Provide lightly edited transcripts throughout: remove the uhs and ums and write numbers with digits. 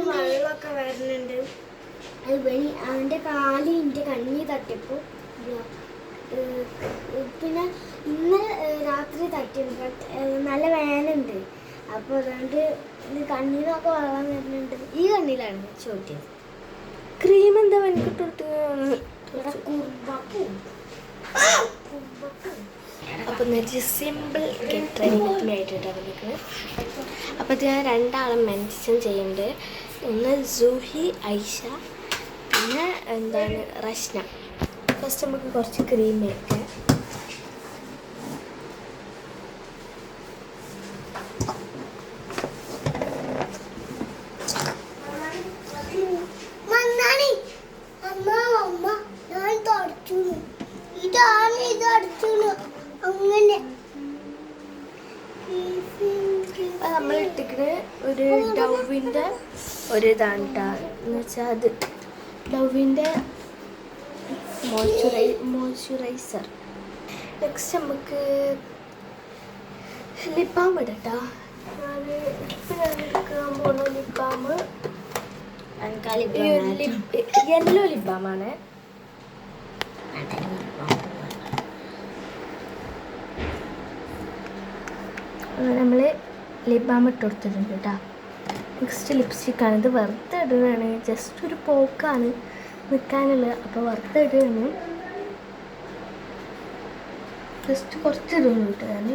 വെള്ളമൊക്കെ വരുന്നുണ്ട്. അവൻ്റെ കാല് എൻ്റെ കണ്ണി തട്ടിയപ്പോൾ പിന്നെ ഇന്ന് രാത്രി തട്ടിയുണ്ട്. നല്ല വേനുണ്ട്. അപ്പോൾ അതുകൊണ്ട് കണ്ണീന്നൊക്കെ വെള്ളം വരുന്നുണ്ട്. ഈ കണ്ണിലാണ് ചോദിച്ചത്. ക്രീം എന്താ വനിക്കിട്ട് അപ്പോൾ സിമ്പിൾ ഗെറ്റ് റെഡി ആയിട്ടാണ് വന്നിരിക്കുന്നത്. അപ്പോൾ ഇത് ഞാൻ രണ്ടാളും മെൻഷൻ ചെയ്യുന്നുണ്ട്. ഒന്ന് സൂഹി ഐഷ, പിന്നെ എന്താണ് റഷ്ന. ഫസ്റ്റ് നമുക്ക് കുറച്ച് ക്രീം വയ്ക്കാം. നമ്മൾ ഇട്ടിട്ട് ഒരു ഡവിൻ്റെ ഒരു ഇതാണ് കേട്ടോ. എന്ന് വെച്ചാൽ അത് ഡവിൻ്റെ മോയ്സ്ചറൈസർ. നെക്സ്റ്റ് നമുക്ക് ലിപ് ബാം ഇടട്ടോ. ഞാൻ എടുക്കാൻ പോകുന്ന ലിപ് ബാം യെല്ലോ ലിപ് ബാമാണ്. നമ്മൾ ലിപ് ബാം ഇട്ട് കൊടുത്തിട്ടുണ്ട് കേട്ടോ. നെക്സ്റ്റ് ലിപ്സ്റ്റിക്കാണ്. ഇത് വെറുതെ ഇടുകയാണ്, ജസ്റ്റ് ഒരു പോക്കാണ് നിൽക്കാനുള്ളത്. അപ്പോൾ വെറുതെ ഇടുകയാണ്, ജസ്റ്റ് കുറച്ച് ഇടുന്നു കേട്ടോ ഞാൻ.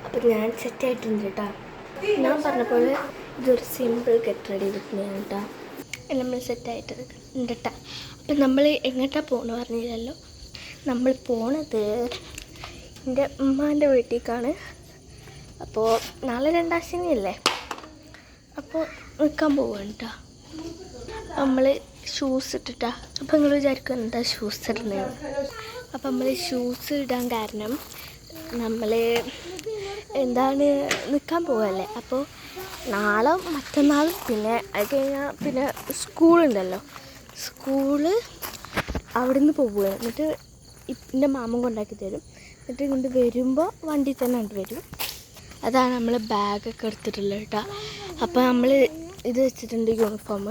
അപ്പോൾ ഞാൻ സെറ്റായിട്ടുണ്ട് കേട്ടോ. ഞാൻ പറഞ്ഞ പോലെ ഇതൊരു സിമ്പിൾ ഗെറ്റ് റെഡി വിത്ത്നെയാണ് കേട്ടോ. നമ്മൾ സെറ്റായിട്ട് ഉണ്ട് കേട്ടോ. അപ്പം നമ്മൾ എങ്ങോട്ടാണ് പോകണമെന്ന് പറഞ്ഞില്ലല്ലോ. നമ്മൾ പോണത് എൻ്റെ ഉമ്മാൻ്റെ വീട്ടിലേക്കാണ്. അപ്പോൾ നാളെ 2-ാം ശനിയല്ലേ, അപ്പോൾ നിൽക്കാൻ പോവുകയാണ് കേട്ടോ. നമ്മൾ ഷൂസ് ഇട്ടിട്ടാ. അപ്പോൾ നിങ്ങൾ വിചാരിക്കും എന്താ ഷൂസ് ഇടുന്നത്. അപ്പം നമ്മൾ ഷൂസ് ഇടാൻ കാരണം നമ്മൾ എന്താണ് നിൽക്കാൻ പോവല്ലേ. അപ്പോൾ നാളെ മറ്റന്നാളും പിന്നെ അത് കഴിഞ്ഞാൽ പിന്നെ സ്കൂളുണ്ടല്ലോ. സ്കൂള് അവിടെ നിന്ന് പോവുകയാണ്. എന്നിട്ട് എൻ്റെ മാമൻ കൊണ്ടാക്കി തരും. എന്നിട്ട് ഇങ്ങോട്ട് വരുമ്പോൾ വണ്ടി തന്നെ കൊണ്ട് വരും. അതാണ് നമ്മൾ ബാഗൊക്കെ എടുത്തിട്ടുള്ളത് കേട്ടോ. അപ്പോൾ നമ്മൾ ഇത് വെച്ചിട്ടുണ്ട് യൂണിഫോം.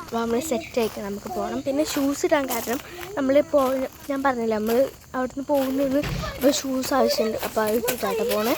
അപ്പോൾ നമ്മൾ സെറ്റായിട്ട് നമുക്ക് പോകണം. പിന്നെ ഷൂസ് ഇടാൻ കാരണം നമ്മളിപ്പോൾ ഞാൻ പറഞ്ഞില്ല നമ്മൾ അവിടെ നിന്ന് പോകുന്നത് ഷൂസ് ആവശ്യമുണ്ട്. അപ്പോൾ അത് ഇട്ടിട്ടാട്ടോ പോണേ.